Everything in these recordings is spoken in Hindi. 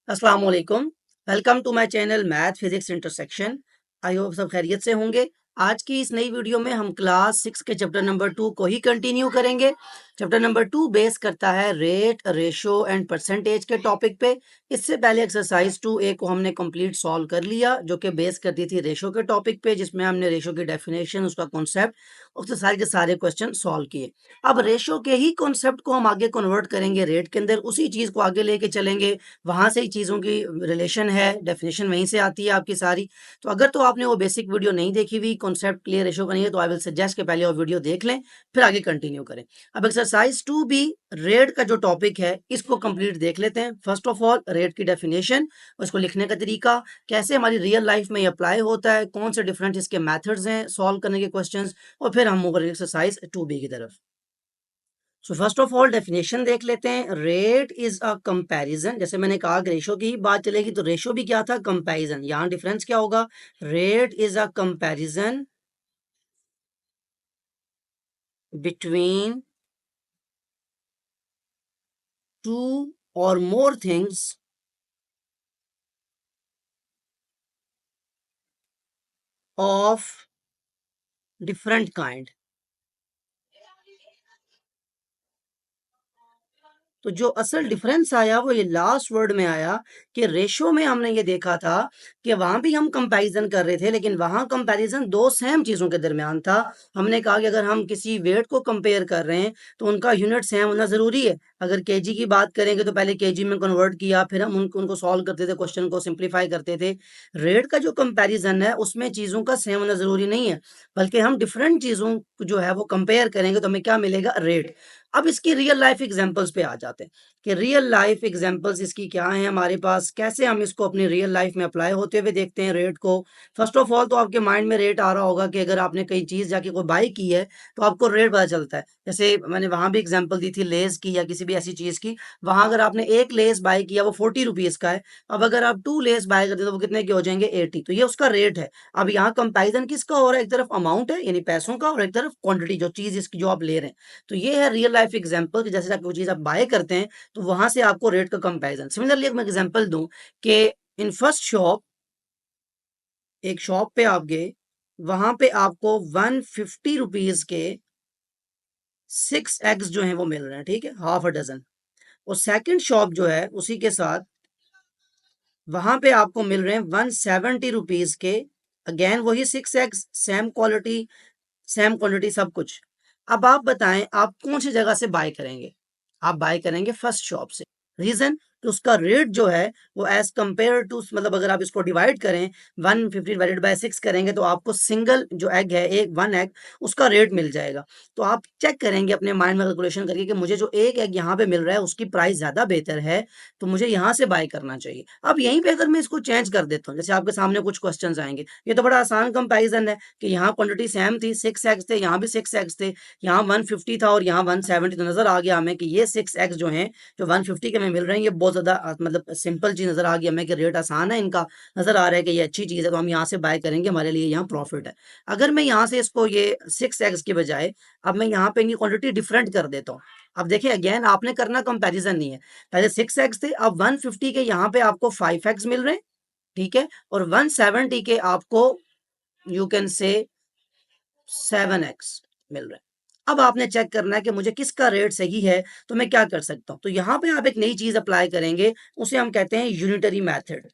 अस्सलाम वालेकुम। Welcome to my channel math physics intersection. I hope सब खैरियत से होंगे। आज की इस नई वीडियो में हम क्लास 6 के चैप्टर नंबर 2 को ही कंटिन्यू करेंगे। चैप्टर नंबर 2 बेस करता है रेट, रेशो एंड परसेंटेज के टॉपिक पे। इससे पहले एक्सरसाइज 2A को हमने कंप्लीट सॉल्व कर लिया, जो कि बेस करती थी रेशो के टॉपिक पे, जिसमें हमने रेशो की डेफिनेशन, उसका कॉन्सेप्ट, उससे सारे के सारे क्वेश्चन सॉल्व किए। अब रेशो के ही कॉन्सेप्ट को हम आगे कन्वर्ट करेंगे रेट के अंदर, उसी चीज़ को आगे लेके चलेंगे। वहाँ से ही चीज़ों की रिलेशन है, डेफिनेशन वहीं से आती है आपकी सारी। तो अगर तो आपने वो बेसिक वीडियो नहीं देखी हुई, कॉन्सेप्ट क्लियर रेशो का नहीं है, तो आई विल सजेस्ट कि पहले वो वीडियो देख लें, फिर आगे कंटिन्यू करें। अब एक्सरसाइज 2B रेट का जो टॉपिक है, इसको कंप्लीट देख लेते हैं। फर्स्ट ऑफ ऑल रेट की डेफिनेशन, उसको लिखने का तरीका, कैसे हमारी रियल लाइफ में ये अप्लाई होता है, कौन से डिफरेंट इसके मेथड्स हैं सॉल्व करने के क्वेश्चंस, और फिर हम मूव करेंगे एक्सरसाइज 2B की तरफ। So first of all definition देख लेते हैं। Rate is a comparison. जैसे मैंने कहा कि रेशो की ही बात चलेगी, तो रेशो भी क्या था? कंपैरिजन। यहाँ डिफरेंस क्या होगा? Rate is a comparison between two और more things of different kind. तो जो असल डिफरेंस आया वो ये लास्ट वर्ड में आया कि रेशो में हमने ये देखा था कि वहां भी हम कंपैरिजन कर रहे थे, लेकिन वहां कंपैरिजन दो सेम चीजों के दरमियान था। हमने कहा कि अगर हम किसी वेट को कंपेयर कर रहे हैं तो उनका यूनिट सेम होना जरूरी है। अगर केजी की बात करेंगे तो पहले केजी में कन्वर्ट किया, फिर हम उनको सॉल्व करते थे, क्वेश्चन को सिंप्लीफाई करते थे। रेट का जो कंपैरिजन है उसमें चीजों का सेम होना जरूरी नहीं है, बल्कि हम डिफरेंट चीजों को जो है वो कंपेयर करेंगे तो हमें क्या मिलेगा? रेट। अब इसकी रियल लाइफ एग्जांपल्स पे आ जाते हैं कि रियल लाइफ एग्जांपल्स इसकी क्या हैं हमारे पास, कैसे हम इसको अपनी रियल लाइफ में अप्लाई होते हुए देखते हैं रेट को। फर्स्ट ऑफ ऑल तो आपके माइंड में रेट आ रहा होगा कि अगर आपने कोई चीज़ जाके कोई बाई की है तो आपको रेट पता चलता है। जैसे मैंने वहां भी एग्जांपल दी थी लेस की या किसी भी ऐसी चीज़ की। वहां अगर आपने एक लेस बाई किया वो 40 रुपीज़ का है, अब अगर आप 2 लेस बाय करते हो तो वो कितने के हो जाएंगे? 80। तो ये उसका रेट है। अब यहाँ कंपेरिजन किसका हो रहा है? एक तरफ अमाउंट है यानी पैसों का, और एक तरफ क्वांटिटी, जो चीज़ इसकी जो आप ले रहे हैं। तो ये है रियल लाइफ एग्जांपल कि जैसे आप कोई चीज़ आप बाय करते हैं तो वहां से आपको रेट का कंपैरिजन। सिमिलरली मैं एग्जांपल दूं कि इन फर्स्ट शॉप, एक शॉप पे आप गए, वहां पे आपको 150 रुपीज के 6 एग्स जो हैं वो मिल रहे हैं, ठीक है, हाफ अ डजन। और सेकंड शॉप जो है उसी के साथ, वहां पे आपको मिल रहे हैं 170 रुपीज के, अगेन वही 6 eggs, same quality, same quantity, सब कुछ। अब आप बताएं आप कौन सी जगह से बाय करेंगे? आप बाय करेंगे फर्स्ट शॉप से। रीजन कि उसका रेट जो है वो एज कंपेयर टू, मतलब अगर आप इसको डिवाइड करें, 150 डिवाइडेड बाय 6 करेंगे तो आपको सिंगल जो एग है, एक वन एग, उसका रेट मिल जाएगा। तो आप चेक करेंगे अपने माइंड में कैलकुलेशन करके कि मुझे जो एक एग यहाँ पे मिल रहा है उसकी प्राइस ज्यादा बेहतर है, तो मुझे यहाँ से बाय करना चाहिए। अब यहीं पे अगर मैं इसको चेंज कर देता हूँ, जैसे आपके सामने कुछ क्वेश्चन आएंगे, ये तो बड़ा आसान कंपेरिजन है कि यहाँ क्वांटिटी सेम थी, 6 एग्स थे, यहाँ भी 6 एग्स थे, यहाँ 150 था और यहाँ 170। तो नजर आ गया हमें कि ये 6 एग्स जो हैं, जो 150 के हमें मिल रहे हैं, ये बहुत ज्यादा मतलब सिंपल चीज नजर आ गई हमें कि रेट आसान है इनका। नजर आ रहा है कि ये अच्छी चीज है, तो हम यहाँ से बाय करेंगे, हमारे लिए यहाँ प्रॉफिट है। अगर मैं यहाँ से इसको ये 6 एग्स के बजाय अब मैं यहाँ पे इनकी क्वांटिटी डिफरेंट कर देता हूँ। अब देखिए अगेन आपने करना कंपैरिजन नहीं है, पहले 6 एग्स थे, अब 150 के यहाँ पे आपको 5 एग्स मिल रहे हैं, ठीक है, और 170 के आपको यू कैन से 7 एक्स मिल रहा है। अब आपने चेक करना है कि मुझे किसका रेट सही है, तो मैं क्या कर सकता हूं। तो यहां पे आप एक नई चीज अप्लाई करेंगे, उसे हम कहते हैं यूनिटरी मेथड।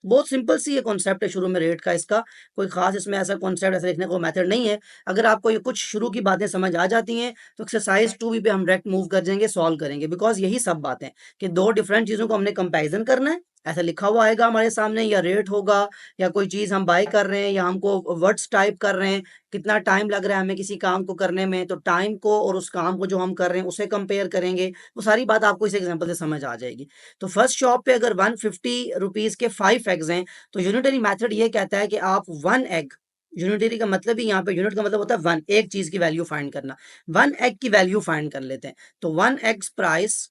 बहुत सिंपल सी ये कॉन्सेप्ट है शुरू में रेट का, इसका कोई खास इसमें ऐसा कॉन्सेप्ट, ऐसा लिखने को मेथड नहीं है। अगर आपको ये कुछ शुरू की बातें समझ आ जाती हैं तो एक्सरसाइज 2B पे हम डायरेक्ट मूव कर जाएंगे, सॉल्व करेंगे, बिकॉज यही सब बातें कि दो डिफरेंट चीजों को हमने कंपैरिजन करना है। ऐसा लिखा हुआ आएगा हमारे सामने, या रेट होगा, या कोई चीज हम बाय कर रहे हैं, या हमको वर्ड्स टाइप कर रहे हैं, कितना टाइम लग रहा है हमें किसी काम को करने में, तो टाइम को और उस काम को जो हम कर रहे हैं उसे कंपेयर करेंगे। वो सारी बात आपको इस एग्जांपल से समझ आ जाएगी। तो फर्स्ट शॉप पे अगर 150 रुपीज के 5 एग्स हैं, तो यूनिटरी मेथड ये कहता है कि आप वन एग, यूनिटरी का मतलब ही यहाँ पे, यूनिट का मतलब होता है वन, एक चीज की वैल्यू फाइंड करना, वन एग की वैल्यू फाइंड कर लेते हैं। तो one eggs price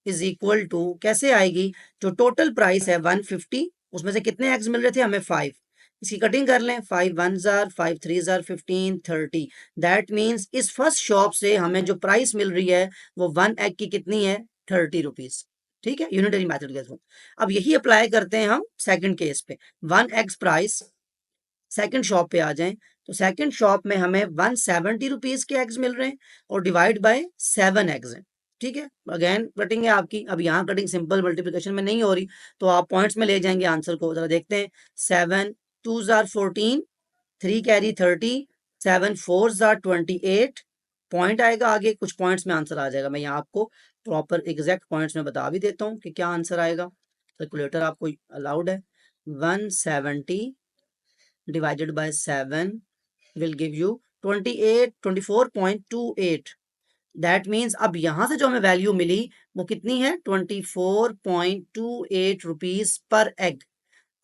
is equal to, कैसे आएगी? जो टोटल प्राइस है 150, उसमें से कितने एग्स मिल रहे थे हमें? 5। इसकी कटिंग कर लें, 5 1 जार, 5 3 जार 15, 30। दैट मीन्स इस फर्स्ट शॉप से हमें जो प्राइस मिल रही है वो वन एग की कितनी है? 30 रुपीज। ठीक है, यूनिटरी मेथड के थ्रू। अब यही अप्लाई करते हैं हम सेकंड केस पे, 1x प्राइस, सेकंड शॉप पे आ जाएं तो सेकंड शॉप में हमें 170 रुपीज के एग्स मिल रहे हैं और डिवाइड बाय 7 एग्स हैं। ठीक है, अगेन कटिंग है आपकी, अब यहाँ कटिंग सिंपल मल्टीप्लिकेशन में नहीं हो रही तो आप पॉइंट्स में ले जाएंगे आंसर को, जरा देखते हैं। 7 2 जार 14, 3 कैरी 30, 7 4 जार 28, पॉइंट आएगा आगे, कुछ पॉइंट्स में आंसर आ जाएगा। मैं यहाँ आपको प्रॉपर एग्जैक्ट पॉइंट्स में बता भी देता हूँ कि क्या आंसर आएगा। कैलकुलेटर आपको अलाउड है। 170 divided by 7 will give you 24.28। That means अब यहां से जो हमें वैल्यू मिली वो कितनी है, 24.28 रुपीज पर एग।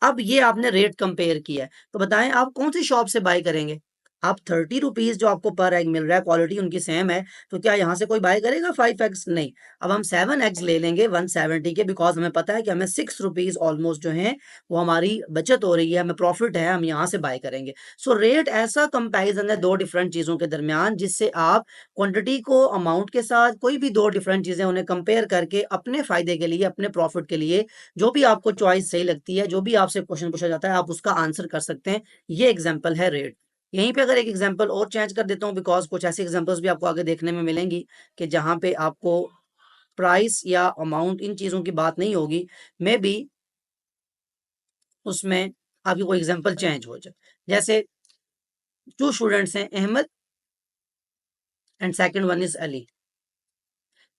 अब ये आपने रेट कंपेयर किया है तो बताएं आप कौन सी शॉप से बाय करेंगे। आप 30 रुपीज जो आपको पर एग मिल रहा है, क्वालिटी उनकी सेम है, तो क्या यहाँ से कोई बाय करेगा 5 एग्स? नहीं। अब हम 7 एग्स ले लेंगे 170 के, बिकॉज हमें पता है कि हमें 6 रुपीज ऑलमोस्ट जो है वो हमारी बचत हो रही है, हमें प्रॉफिट है, हम यहाँ से बाय करेंगे। सो रेट ऐसा कंपैरिजन है दो डिफरेंट चीजों के दरमियान, जिससे आप क्वांटिटी को अमाउंट के साथ कोई भी दो डिफरेंट चीजें उन्हें कंपेयर करके अपने फायदे के लिए, अपने प्रॉफिट के लिए, जो भी आपको चॉइस सही लगती है, जो भी आपसे क्वेश्चन पूछा जाता है, आप उसका आंसर कर सकते हैं। ये एग्जाम्पल है रेट। यहीं पे अगर एक एग्जांपल और चेंज कर देता हूँ, बिकॉज कुछ ऐसी एग्जांपल्स भी आपको आगे देखने में मिलेंगी कि जहां पे आपको प्राइस या अमाउंट इन चीजों की बात नहीं होगी, मे बी उसमें आपकी कोई एग्जांपल चेंज हो जाए। जैसे टू स्टूडेंट्स हैं, Ahmed and second one is Ali.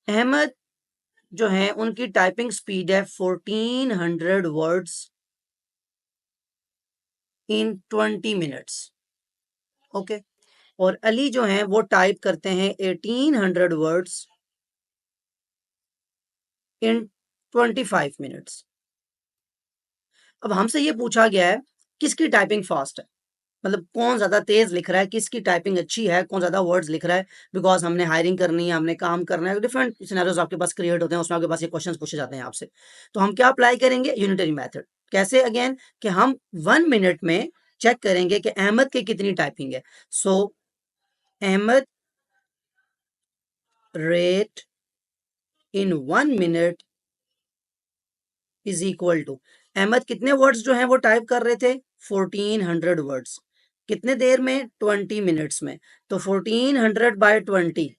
Ahmed जो है उनकी टाइपिंग स्पीड है 1400 वर्ड्स इन 20 मिनट्स। ओके, और अली जो है वो टाइप करते हैं 1800 वर्ड्स इन 25 मिनट्स। अब हमसे ये पूछा गया है किसकी टाइपिंग फास्ट है, मतलब कौन ज्यादा तेज लिख रहा है, किसकी टाइपिंग अच्छी है, कौन ज्यादा वर्ड्स लिख रहा है। बिकॉज हमने हायरिंग करनी है, हमने काम करना है, डिफरेंट सिनेरियोज आपके पास क्रिएट होते हैं, उसमें आपके पास ये क्वेश्चंस पूछे जाते हैं आपसे। तो हम क्या अप्लाई करेंगे, यूनिटरी मेथड। कैसे, अगेन कि हम 1 मिनट में चेक करेंगे कि अहमद की कितनी टाइपिंग है। So Ahmad rate in 1 minute is equal to, Ahmad कितने वर्ड्स जो हैं वो टाइप कर रहे थे, 1400 वर्ड्स, कितने देर में, 20 मिनट्स में। तो 1400 by 20,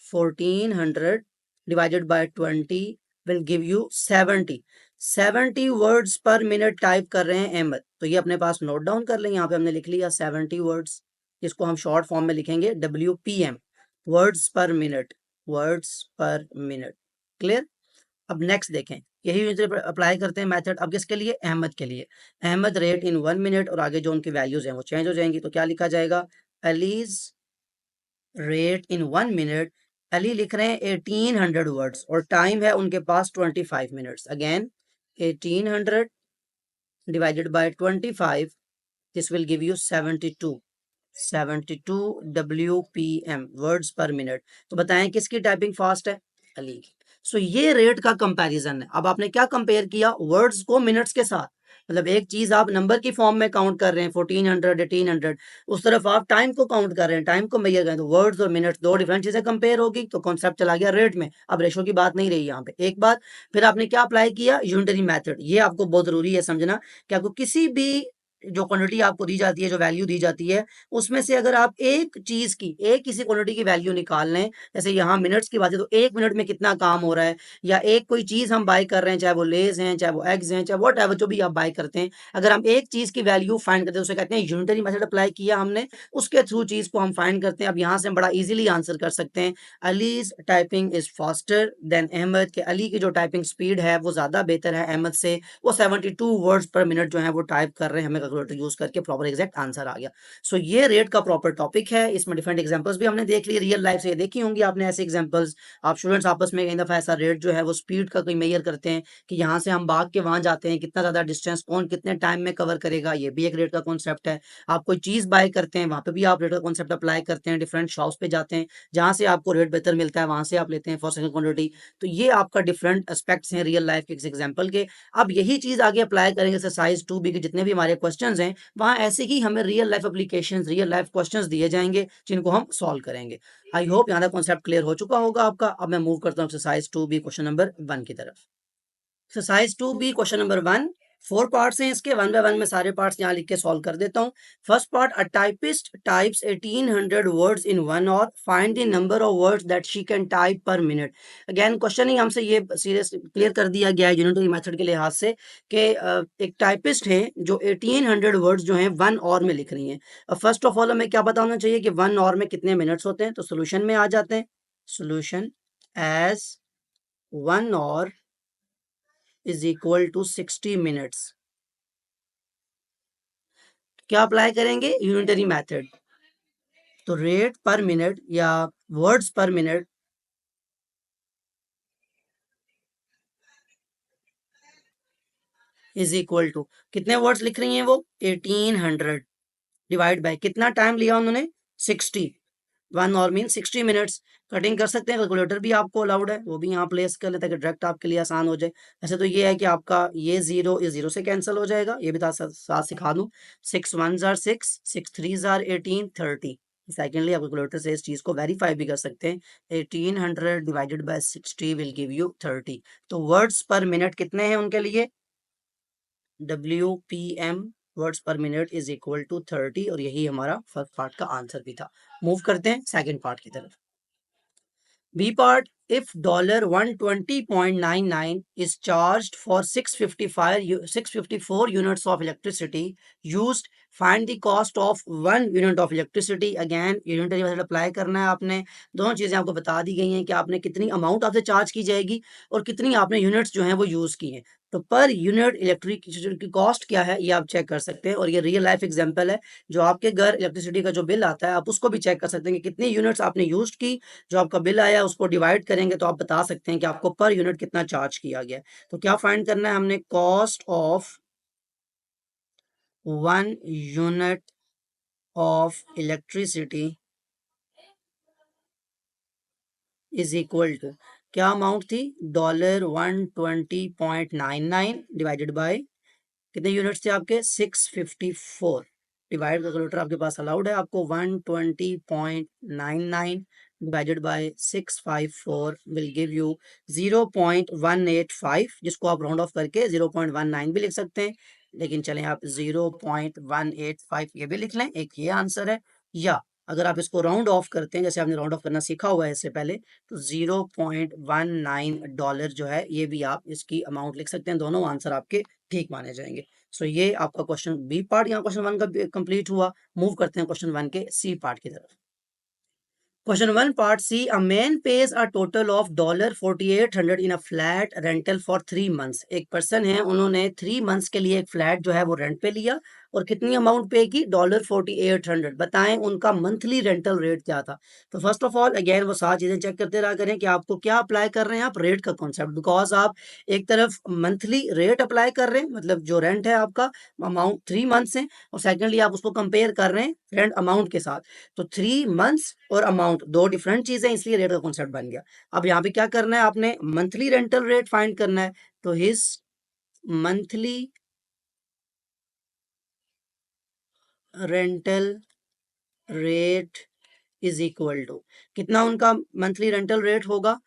1400 divided by 20 will give you 70 words per minute type कर रहे हैं अहमद। तो ये अपने पास नोट डाउन कर लें, यहाँ पे हमने लिख लिया 70 वर्ड्स, जिसको हम शॉर्ट फॉर्म में लिखेंगे WPM, words per minute, words per minute. Clear. अब नेक्स्ट देखें, यही अप्लाई करते हैं मेथड अब किसके लिए, अहमद के लिए। अहमद रेट इन 1 मिनट, और आगे जो उनकी वैल्यूज हैं वो चेंज हो जाएंगी। तो क्या लिखा जाएगा, allies rate in 1 minute, Ali लिख रहे हैं 1800 वर्ड्स और टाइम है उनके पास 25 minutes. Again 1800 divided by 25, this will give you 72 WPM, words per minute. तो बताएं किसकी टाइपिंग फास्ट है, अली की। सो ये रेट का कंपैरिजन है। अब आपने क्या कंपेयर किया, वर्ड्स को मिनट्स के साथ, मतलब एक चीज आप नंबर की फॉर्म में काउंट कर रहे हैं 1400 1800, उस तरफ आप टाइम को काउंट कर रहे हैं, टाइम को मेजर कर रहे हैं, तो वर्ड्स और मिनट्स दो डिफरेंट चीजें कंपेयर होगी, तो कॉन्सेप्ट चला गया रेट में। अब रेशो की बात नहीं रही यहाँ पे। एक बात, फिर आपने क्या अप्लाई किया, यूनिटरी मेथड। ये आपको बहुत जरूरी है समझना कि आपको किसी भी जो क्वांटिटी आपको दी जाती है, जो वैल्यू दी जाती है, उसमें से अगर आप एक चीज की, एक किसी क्वांटिटी की वैल्यू निकाल लें, जैसे यहाँ मिनट्स की बात है तो 1 मिनट में कितना काम हो रहा है, या एक कोई चीज हम बाय कर रहे हैं, चाहे वो लेज हैं, चाहे वो एग्स हैं, चाहे वट एवर जो भी आप बाय करते हैं, अगर हम एक चीज की वैल्यू फाइंड करते हैं उसे कहते हैं यूनिटरी मेथड अप्लाई किया हमने, उसके थ्रू चीज को हम फाइंड करते हैं। अब यहाँ से हम बड़ा इजीली आंसर कर सकते हैं, Ali's typing is faster than Ahmed, के अली की जो टाइपिंग स्पीड है वो ज्यादा बेहतर है अहमद से, वो 72 वर्ड्स पर मिनट जो है वो टाइप कर रहे हैं, हमें कैलकुलेटर यूज करके प्रॉपर एग्जैक्ट आंसर आ गया। सो ये रेट का प्रॉपर टॉपिक है, इसमें डिफरेंट एग्जांपल्स भी हमने देख लिए, रियल लाइफ से देखी होंगी आपने ऐसे एग्जांपल्स। आप स्टूडेंट्स आपस में कई दफा ऐसा रेट जो है वो स्पीड का कोई मेजर करते हैं कि यहाँ से हम भाग के वहां जाते हैं, कितना ज्यादा डिस्टेंस कौन कितने टाइम में कवर करेगा, ये भी एक रेट का कॉन्सेप्ट है। आप कोई चीज बाय करते हैं, वहां पे भी आप रेट का कॉन्सेप्ट अप्लाई करते हैं, डिफरेंट शॉप्स पे जाते हैं, जहां से आपको रेट बेहतर मिलता है वहां से आप लेते हैं फॉर सेकंड क्वांटिटी। तो ये आपका डिफरेंट एस्पेक्ट्स हैं रियल लाइफ के एग्जाम्पल के। अब यही चीज आगे अप्लाई करेंगे एक्सरसाइज 2B के जितने भी हमारे क्वेश्चन क्वेश्चंस हैं वहाँ ऐसे ही हमें real life applications, real life questions दिए जाएंगे जिनको हम सॉल्व करेंगे। आई होप यहाँ तक कॉन्सेप्ट क्लियर हो चुका होगा आपका। अब मैं मूव करता हूँ एक्सरसाइज 2B क्वेश्चन नंबर 1 की तरफ। Exercise 2B question number 1, 4 parts हैं इसके, 1 बाय 1 में सारे पार्ट्स यहाँ लिख के सॉल्व कर देता हूँ। First part, a typist types 1800 words in 1 hour, find the number of words that she can type per minute. Again question ही हमसे ये सीरियस क्लियर कर दिया गया है यूनिटरी मेथड के लिहाज से कि एक टाइपिस्ट है जो 1800 वर्ड्स जो हैं 1 आवर में लिख रही हैं। अब फर्स्ट ऑफ ऑल हमें क्या पता होना चाहिए कि 1 आवर में कितने मिनट्स होते हैं, तो सोल्यूशन में आ जाते हैं। Solution as 1 hour is equal to 60 minutes। क्या अप्लाई करेंगे, यूनिटरी मेथड। तो रेट पर मिनट या words per minute is equal to कितने वर्ड्स लिख रही हैं वो 1800 डिवाइड बाय कितना टाइम लिया उन्होंने 60, 1 और मीन 60 मिनट्स। कटिंग कर सकते हैं, कैलकुलेटर भी आपको अलाउड है, वो भी यहाँ प्लेस कर लेते हैं कि डायरेक्ट आपके लिए आसान हो जाए। ऐसे तो ये है कि आपका ये जीरो इस जीरो से कैंसिल हो जाएगा, ये भी साथ सिखा दूँ। 6 1s are 6, 6 3s are 18, 30। Secondly आप कैलकुलेटर से इस चीज़ को वेरीफाई भी कर सकते हैं। 1800 divided by 60 will give you 30। तो वर्ड्स पर मिनट कितने हैं उनके लिए, WPM words per minute is equal to 30, और यही हमारा फर्स्ट पार्ट का आंसर भी था। मूव करते हैं सेकंड पार्ट की तरफ। B part, if $120.99 is charged for 654 units of electricity used, find the cost of 1 unit of electricity। Again unitary method apply करना है आपने। दोनों चीज़ें आपको बता दी गई हैं कि आपने कितनी अमाउंट आपसे चार्ज की जाएगी और कितनी आपने यूनिट्स जो हैं वो यूज़ की हैं। तो पर यूनिट इलेक्ट्रिक की कॉस्ट क्या है ये आप चेक कर सकते हैं, और ये रियल लाइफ एग्जांपल है। जो आपके घर इलेक्ट्रिसिटी का जो बिल आता है आप उसको भी चेक कर सकते हैं कि कितनी यूनिट्स आपने यूज की, जो आपका बिल आया उसको डिवाइड करेंगे तो आप बता सकते हैं कि आपको पर यूनिट कितना चार्ज किया गया है। तो क्या फाइंड करना है हमने, cost of 1 unit of electricity is equal to क्या अमाउंट थी, $120.99 डिवाइडेड बाय कितने यूनिट्स थे आपके 654। डिवाइड कैलकुलेटर आपके पास अलाउड है, आपको 120.99 divided by 654 will give you 0.185, जिसको आप राउंड ऑफ करके 0.19 भी लिख सकते हैं, लेकिन चलें आप 0.185 ये भी लिख लें, एक ये आंसर है। या अगर आप इसको राउंड ऑफ करते हैं, जैसे आपने राउंड ऑफ करना सीखा हुआ है इससे पहले, तो $0.19 जो है ये भी आप इसकी अमाउंट लिख सकते हैं। दोनों आंसर आपके ठीक माने जाएंगे। सो ये आपका क्वेश्चन बी पार्ट यहाँ क्वेश्चन 1 का कंप्लीट हुआ। मूव करते हैं क्वेश्चन 1 के सी पार्ट की तरफ। Question 1 part C, a man pays a total of $4800 in a flat rental for 3 months. एक पर्सन है, उन्होंने 3 मंथ्स के लिए एक फ्लैट जो है वो रेंट पे लिया और कितनी अमाउंट पे की, $4800। बताएं उनका मंथली रेंटल रेट क्या था। तो फर्स्ट ऑफ ऑल अगेन वो सारी चीजें चेक करते रहा करें कि आपको क्या अप्लाई कर रहे हैं आप, रेट का कॉन्सेप्ट। बिकॉज आप एक तरफ मंथली रेट अप्लाई कर रहे हैं, मतलब जो रेंट है आपका अमाउंट 3 मंथ्स है, और सेकेंडली आप उसको कंपेयर कर रहे हैं रेंट अमाउंट के साथ। तो 3 मंथ्स और अमाउंट दो डिफरेंट चीजें, इसलिए रेट का कॉन्सेप्ट बन गया। अब यहाँ पे क्या करना है, आपने मंथली रेंटल रेट फाइंड करना है। तो his monthly rental rate is equal to कितना उनका मंथली रेंटल रेट होगा,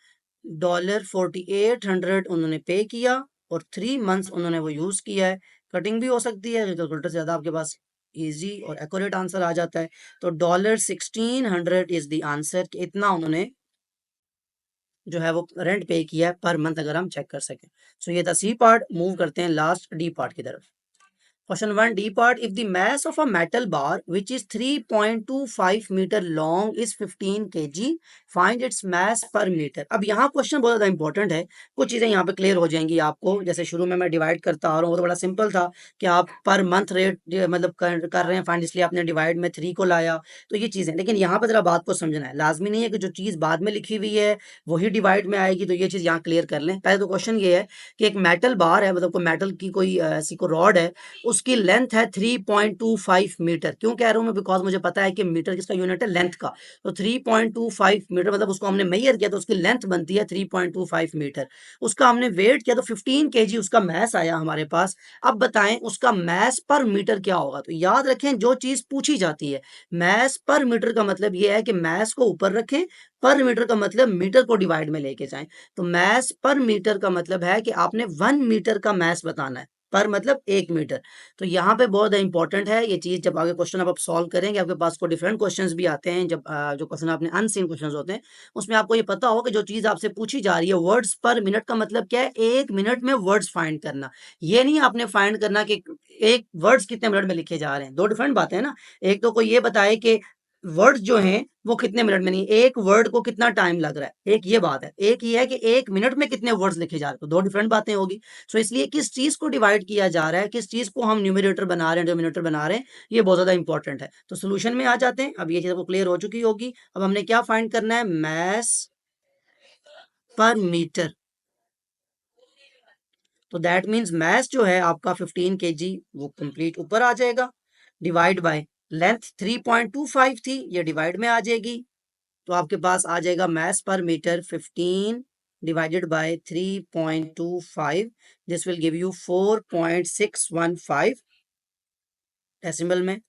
$4800 उन्होंने पे किया और 3 मंथ्स उन्होंने वो यूज किया है। कटिंग भी हो सकती है, कैलकुलेटर से ज्यादा आपके पास इजी और एक्यूरेट आंसर आ जाता है। तो $1600 इज द आंसर, कि इतना उन्होंने जो है वो रेंट पे किया है पर मंथ, अगर हम चेक कर सकें। सो ये था सी पार्ट। मूव करते हैं लास्ट डी पार्ट की तरफ। Question 1 D part, if the mass of a metal bar which is 3.25 meter long is 15 kg, find its mass per meter। अब यहाँ क्वेश्चन बहुत ज़्यादा इंपॉर्टेंट है, कुछ चीज़ें यहाँ पे क्लियर हो जाएंगी आपको। जैसे शुरू में मैं डिवाइड करता आ रहा हूँ, वो तो बड़ा सिंपल था कि आप पर मंथ रेट मतलब कर रहे हैं फाइंड, इसलिए आपने डिवाइड में 3 को लाया। तो ये चीज़ें, लेकिन यहाँ पर जरा बात को समझना है, लाजमी नहीं है कि जो चीज़ बाद में लिखी हुई है वही डिवाइड में आएगी। तो ये चीज़ यहाँ क्लियर कर लें। पहले तो क्वेश्चन ये है कि एक मेटल बार है, मतलब कोई मेटल की कोई ऐसी कोई रॉड है, उसकी लेंथ है 3.25 मीटर। क्यों कह रहा हूँ मैं? बिकॉज मुझे पता है कि मीटर किसका यूनिट है, लेंथ का। तो 3.25 मीटर मतलब उसको हमने मेजर किया तो उसकी लेंथ बनती है 3.25 मीटर। उसका हमने वेट किया तो 15 केजी उसका मैस आया हमारे पास। अब बताएं उसका मैस पर मीटर क्या होगा? तो याद रखें जो चीज पूछी जाती है, मैस पर मीटर का मतलब ये है कि मैस को ऊपर रखें, पर मीटर का मतलब मीटर को डिवाइड में लेके जाएं। तो मैस पर मीटर का मतलब है कि आपने 1 मीटर का मैस बताना है, पर मतलब 1 मीटर। तो यहाँ पे बहुत इंपॉर्टेंट है ये चीज। जब आगे क्वेश्चन आप सॉल्व करेंगे आपके पास को डिफरेंट क्वेश्चंस भी आते हैं, जब जो क्वेश्चन आपने अनसीन क्वेश्चंस होते हैं उसमें आपको ये पता हो कि जो चीज आपसे पूछी जा रही है वर्ड्स पर मिनट का मतलब क्या है, 1 मिनट में वर्ड्स फाइंड करना। ये नहीं आपने फाइंड करना कि एक वर्ड्स कितने मिनट में लिखे जा रहे हैं, दो डिफरेंट बातें हैं ना। एक तो कोई ये बताए कि वर्ड्स जो हैं वो कितने मिनट में, नहीं एक वर्ड को कितना टाइम लग रहा है, एक ये बात है। एक ये है कि 1 मिनट में कितने वर्ड्स लिखे जा रहे हैं, तो दो डिफरेंट बातें होगी। सो इसलिए किस चीज को डिवाइड किया जा रहा है, किस चीज को हम न्यूमरेटर बना रहे हैं, डिनोमिनेटर बना रहे हैं, ये बहुत ज्यादा इंपॉर्टेंट है। तो सोल्यूशन में आ जाते हैं। अब ये चीज आपको क्लियर हो चुकी होगी। अब हमने क्या फाइंड करना है, मैस पर मीटर। तो दैट मीन्स मैस जो है आपका 15 kg वो कंप्लीट ऊपर आ जाएगा, डिवाइड बाय लेंथ 3.25 थी, ये डिवाइड में आ जाएगी। तो आपके पास आ जाएगा mass per meter 15 divided by 3.25। This will give you 4.615 decimal में।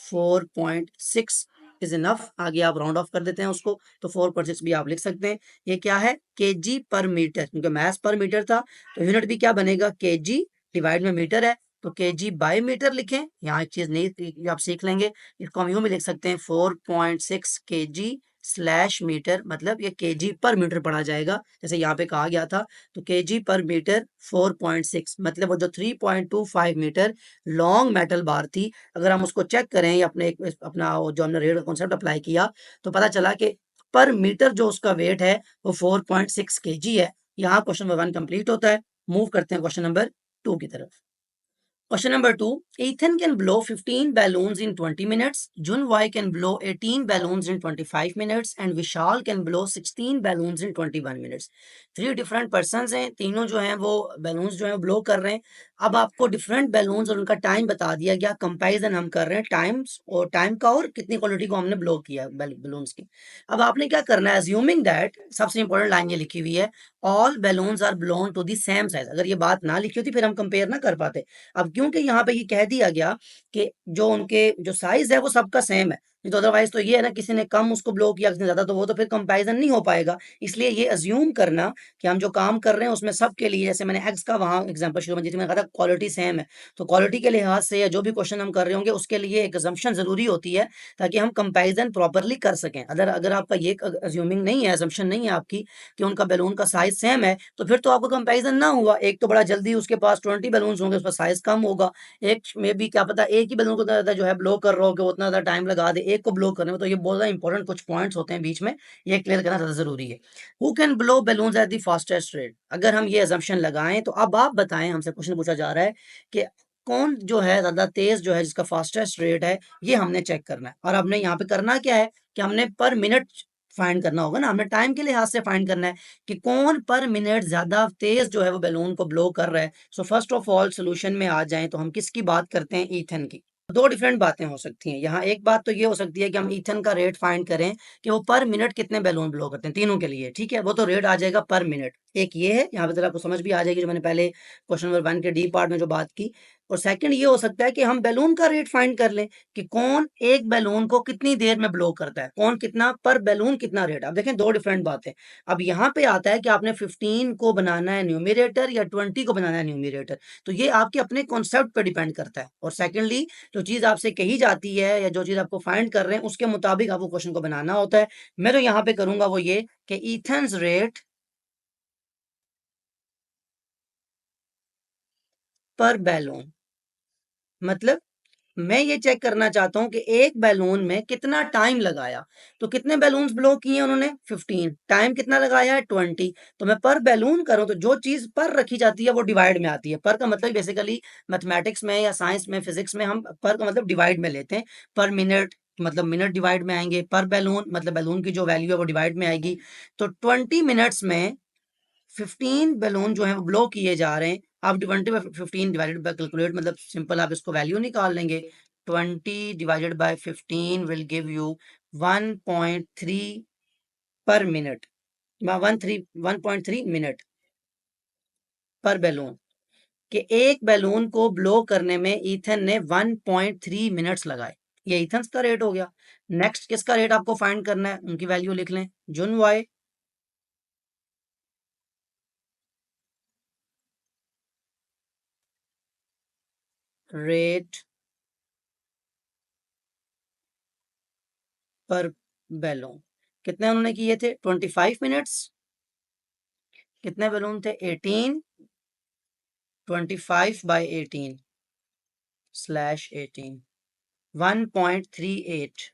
4.6 इज इनफ। आगे आप राउंड ऑफ कर देते हैं उसको, तो 4.6 भी आप लिख सकते हैं। ये क्या है, केजी पर मीटर, क्योंकि मैस पर मीटर था तो यूनिट भी क्या बनेगा, केजी डिवाइड में मीटर है तो केजी बाय मीटर लिखें। यहाँ एक चीज नहीं आप सीख लेंगे, इसको हम यूं भी लिख सकते हैं 4.6 केजी स्लैश मीटर, मतलब ये केजी पर मीटर पढ़ा जाएगा जैसे यहाँ पे कहा गया था। तो केजी पर मीटर 4.6 मतलब वो जो 3.25 मीटर लॉन्ग मेटल बार थी, अगर हम उसको चेक करें या अपने अपना जो हमने रेट कॉन्सेप्ट अप्लाई किया तो पता चला कि पर मीटर जो उसका वेट है वो 4.6 केजी है। यहाँ क्वेश्चन नंबर 1 कंप्लीट होता है। मूव करते हैं क्वेश्चन नंबर 2 की तरफ। Question number 2. Ethan can blow 15 balloons in 20 minutes. Junwai can blow 18 balloons in 25 minutes. And Vishal can blow 16 balloons in 21 minutes. Three different persons हैं, तीनों जो हैं वो बैलून्स जो हैं ब्लो कर रहे हैं। अब आपको डिफरेंट बैलून्स और उनका टाइम बता दिया गया, कंपैरिजन हम कर रहे हैं टाइम्स और टाइम का और कितनी क्वालिटी को हमने ब्लो किया बैलून्स की। अब आपने क्या करना है, अज्यूमिंग दैट, सबसे इंपॉर्टेंट लाइन ये लिखी हुई है, all balloons are blown to the same size. अगर ये बात ना लिखी होती फिर हम कंपेयर ना कर पाते। अब क्योंकि यहाँ पे ये कह दिया गया कि जो उनके जो साइज है वो सबका सेम है, नहीं तो अदरवाइज तो ये है ना किसी ने कम उसको ब्लो किया किसी ने ज्यादा, तो वो तो फिर कंपैरिजन नहीं हो पाएगा। इसलिए ये अज्यूम करना कि हम जो काम कर रहे हैं उसमें सबके लिए, जैसे मैंने एक्स का वहां एग्जांपल शुरू में दी थी, मैंने कहा था क्वालिटी सेम है, तो क्वालिटी के लिहाज से या जो भी क्वेश्चन हम कर रहे होंगे उसके लिए एक अजम्पशन जरूरी होती है ताकि हम कंपैरिजन प्रॉपरली कर सकें। अगर अगर आपका ये अज्यूमिंग नहीं है, अजम्पशन नहीं है आपकी कि उनका बैलून का साइज सेम है, तो फिर तो आपको कंपैरिजन ना हुआ। एक तो बड़ा जल्दी उसके पास 20 बैलून होंगे, उसका साइज कम होगा। एक में भी क्या पता एक ही बैलून को ज्यादा जो है ब्लो कर रहा हो कि उतना ज्यादा टाइम लगा दे एक को ब्लो करने में। तो ये बहुत ज्यादा इंपॉर्टेंट कुछ पॉइंट्स होते हैं बीच में, ये क्लियर करना ज्यादा जरूरी है। Who can blow balloons at the fastest rate? अगर हम ये अजम्पशन लगाएं तो अब आप बताएं, हमसे क्वेश्चन पूछा जा रहा है कि कौन जो है ज्यादा तेज जो है जिसका फास्टेस्ट रेट है, ये हमने चेक करना है। और हमने यहाँ पे करना क्या है कि हमने पर मिनट फाइंड करना होगा ना, हमने टाइम के लिहाज से फाइंड करना है कि कौन पर मिनट ज्यादा तेज जो है वो बैलून को ब्लो कर रहा है। So first of all solution में आ जाएं तो हम किसकी बात करते हैं, ईथन की। दो डिफरेंट बातें हो सकती हैं यहाँ। एक बात तो ये हो सकती है कि हम ईथन का रेट फाइंड करें कि वो पर मिनट कितने बैलून ब्लो करते हैं तीनों के लिए, ठीक है, वो तो रेट आ जाएगा पर मिनट। एक ये है, यहाँ पे जरा आपको समझ भी आ जाएगी जो मैंने पहले क्वेश्चन नंबर 1 के डी पार्ट में जो बात की। और सेकंड ये हो सकता है कि हम बैलून का रेट फाइंड कर लें कि कौन एक बैलून को कितनी देर में ब्लो करता है, कौन कितना पर बैलून कितना रेट। अब देखें दो डिफरेंट बातें। अब यहाँ पे आता है कि आपने 15 को बनाना है न्यूमिरेटर या 20 को बनाना है न्यूमिरेटर, तो ये आपके अपने कॉन्सेप्ट पे डिपेंड करता है। और सेकेंडली जो चीज आपसे कही जाती है या जो चीज आपको फाइंड कर रहे हैं उसके मुताबिक आपको क्वेश्चन को बनाना होता है। मैं तो यहाँ पे करूंगा वो ये कि ईथन्स रेट पर बैलून, मतलब मैं ये चेक करना चाहता हूं कि एक बैलून में कितना टाइम लगाया। तो कितने बैलून्स ब्लो किए उन्होंने, 15, टाइम कितना लगाया है, 20। तो मैं पर बैलून करूं तो जो चीज पर रखी जाती है वो डिवाइड में आती है। पर का मतलब बेसिकली मैथमेटिक्स में या साइंस में फिजिक्स में हम पर का मतलब डिवाइड में लेते हैं। पर मिनट मतलब मिनट डिवाइड में आएंगे, पर बैलून मतलब बैलून की जो वैल्यू है वो डिवाइड में आएगी। तो 20 मिनट्स में 15 बैलून जो है वो ब्लो किए जा रहे हैं। आप 20/15 डिवाइडेड बाय कैलकुलेट, मतलब सिंपल आप इसको वैल्यू निकाल लेंगे। 20/15 विल गिव यू 1.3 पर मिनट, 1.3 मिनट पर बैलून, कि एक बैलून को ब्लो करने में ईथन ने 1.3 मिनट्स लगाए। ये ईथन का रेट हो गया। नेक्स्ट किसका रेट आपको फाइंड करना है, उनकी वैल्यू लिख लें। जुन वाई रेट पर बैलून, कितने उन्होंने किए थे, 25 मिनट्स। कितने बैलून थे, 18, 25/18 स्लैश 18, 1.38,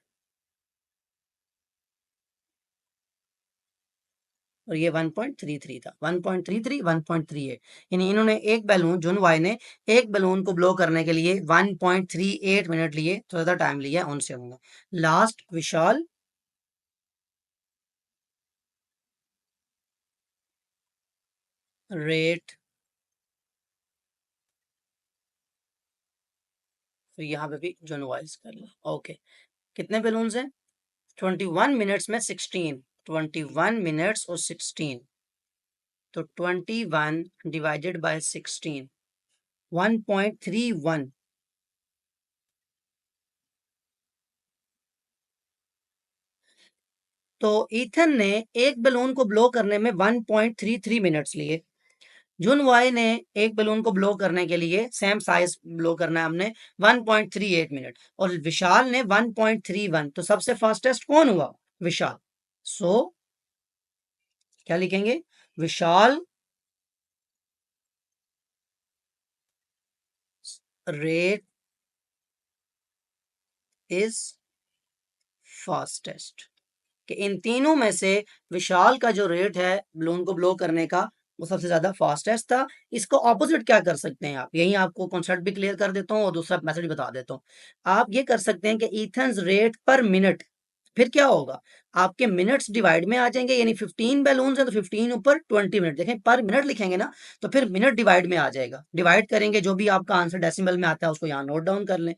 और ये 1.33 था, 1.33, 1.38, यानी इन्होंने एक बैलून, जुन वाई ने एक बैलून को ब्लो करने के लिए 1.38 मिनट लिए, तो ज्यादा टाइम लिया उनसे होगा। लास्ट विशाल रेट, तो यहाँ पे भी जुन वाइज कर लो। ओके, कितने बैलून हैं, 21 मिनट्स में 16, 21 मिनट्स और 16, तो 21 डिवाइडेड बाय 16, 1.31। तो ईथन ने एक बैलून को ब्लो करने में 1.33 मिनट्स लिए। जुन वाई ने एक बैलून को ब्लो करने के लिए, सेम साइज ब्लो करना है हमने, 1.38 मिनट, और विशाल ने 1.31, तो सबसे फास्टेस्ट कौन हुआ, विशाल। सो क्या लिखेंगे, विशाल रेट इज फास्टेस्ट, कि इन तीनों में से विशाल का जो रेट है बैलून को ब्लो करने का, वो सबसे ज्यादा फास्टेस्ट था। इसको ऑपोजिट क्या कर सकते हैं आप, यही आपको कॉन्सेप्ट भी क्लियर कर देता हूँ और दूसरा मैसेज बता देता हूँ। आप ये कर सकते हैं कि ईथन्स रेट पर मिनट, फिर क्या होगा, आपके मिनट्स डिवाइड में आ जाएंगे, यानी 15 बैलून है तो 15 ऊपर 20 मिनट, देखें पर मिनट लिखेंगे ना, तो फिर मिनट डिवाइड में आ जाएगा, डिवाइड करेंगे, जो भी आपका आंसर डेसिमल में आता है उसको यहाँ नोट डाउन कर लें।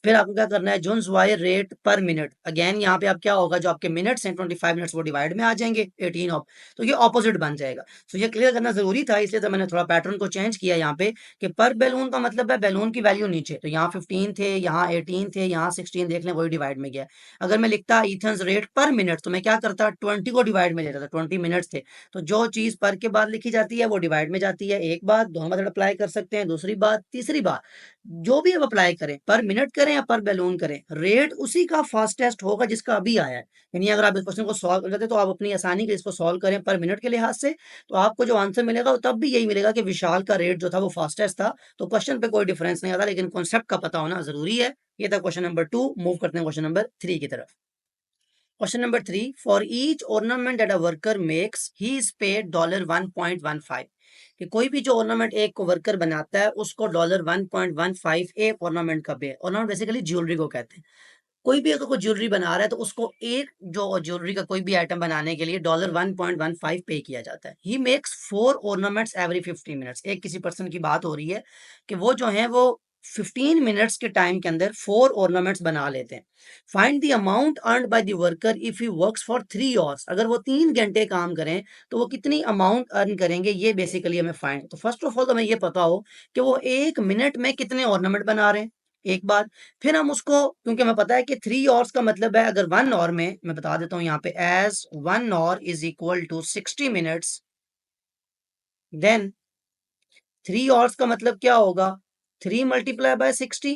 फिर आपको क्या करना है, Jones Y rate per minute, again यहाँ पे आप क्या होगा, जो आपके मिनट्स हैं 25 मिनट्स वो डिवाइड में आ जाएंगे 18 ऑफ, तो ये ऑपोजिट बन जाएगा। तो ये क्लियर करना जरूरी था, इसलिए तो मैंने थोड़ा पैटर्न को चेंज किया यहाँ पे, कि पर बैलून का मतलब है बैलून की वैल्यू नीचे, तो यहाँ 15 थे, यहाँ 18 थे, यहाँ 16, देख लें वही डिवाइड में गया। अगर मैं लिखता ईथन्स रेट पर मिनट, तो मैं क्या करता, 20 को डिवाइड में लेता था, 20 मिनट्स थे, तो जो चीज पर के बाद लिखी जाती है वो डिवाइड में जाती है। एक बात, दोनों मेथड अप्लाई कर सकते हैं। दूसरी बात, तीसरी बात, जो भी अब अप्लाई करें, पर मिनट करें या पर बैलून करें, रेट उसी का फास्टेस्ट होगा जिसका अभी आया है। यानी अगर आप इस क्वेश्चन को सॉल्व करते तो आप अपनी आसानी के इसको सॉल्व करें पर मिनट के लिहाज से, तो आपको जो आंसर मिलेगा वो तब भी यही मिलेगा कि विशाल का रेट जो था वो फास्टेस्ट था। तो क्वेश्चन पे कोई डिफरेंस नहीं आता, लेकिन कॉन्सेप्ट का पता होना जरूरी है। ये था क्वेश्चन नंबर 2। मूव करते हैं क्वेश्चन नंबर 3 की तरफ। Question number 3, for each ornament that a worker makes he is paid $1.15, कि कोई भी जो ऑर्नामेंट एक को वर्कर बनाता है उसको $1.15 एक ऑर्नामेंट का पे, ऑर्नामेंट बेसिकली ज्वेलरी को कहते हैं। कोई भी अगर कोई ज्वेलरी बना रहा है तो उसको एक जो ज्वेलरी का कोई भी आइटम बनाने के लिए $1.15 पे किया जाता है। He makes 4 ornaments every 50 minutes, एक किसी पर्सन की बात हो रही है कि वो जो है वो 15 मिनट्स के टाइम के अंदर 4 ऑर्नामेंट्स बना लेते हैं। Find the amount earned by the worker if he works for 3 hours, अगर वो 3 घंटे काम करें तो वो कितनी अमाउंट अर्न करेंगे, ये बेसिकली हमें फाइंड। तो फर्स्ट ऑफ ऑल तो हमें ये पता हो कि वो 1 मिनट में कितने ऑर्नामेंट बना रहे हैं, एक बात। फिर हम उसको, क्योंकि हमें पता है कि 3 आवर्स का मतलब है, अगर 1 आवर में, मैं बता देता हूँ यहाँ पे, as 1 hour is equal to 60 minutes, then 3 hours का मतलब क्या होगा, 3 × 60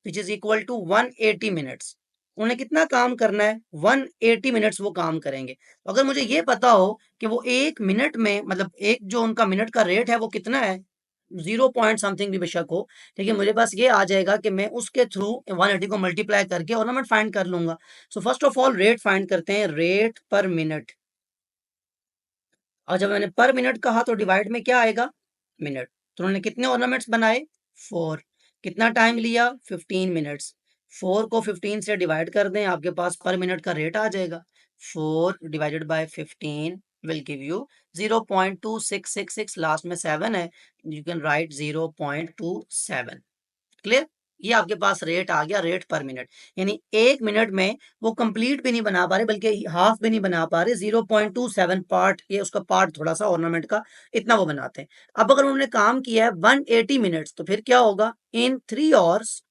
which is equal to 180 minutes. उन्हें कितना काम करना है, 180 मिनट्स वो काम करेंगे। तो अगर मुझे ये पता हो कि वो 1 मिनट में, मतलब एक जो उनका मिनट का रेट है वो कितना है, 0 पॉइंट समथिंग भी बेशक हो, लेकिन मुझे पास ये आ जाएगा कि मैं उसके थ्रू 180 को मल्टीप्लाई करके ऑर्नामेंट फाइंड कर लूंगा। So first of all rate find करते हैं, रेट पर मिनट, और जब मैंने पर मिनट कहा तो डिवाइड में क्या आएगा, मिनट। तो उन्होंने कितने ऑर्नामेंट्स बनाए, 4। कितना टाइम लिया, 15 मिनट्स। 4 को 15 से डिवाइड कर दें, आपके पास पर मिनट का रेट आ जाएगा, 4 divided by 15 will give you 0.2666, last में 7 है, you can write 0.27. क्लियर? ये आपके पास रेट आ गया, रेट पर मिनट, यानी 1 मिनट में वो कंप्लीट भी नहीं बना पा रहे, बल्कि हाफ भी नहीं बना पा रहे, 0.27 पार्ट, ये उसका पार्ट थोड़ा सा ऑर्नामेंट का, इतना वो बनाते हैं। अब अगर उन्होंने काम किया है 180 मिनट्स, तो फिर क्या होगा, इन 3 आवर्स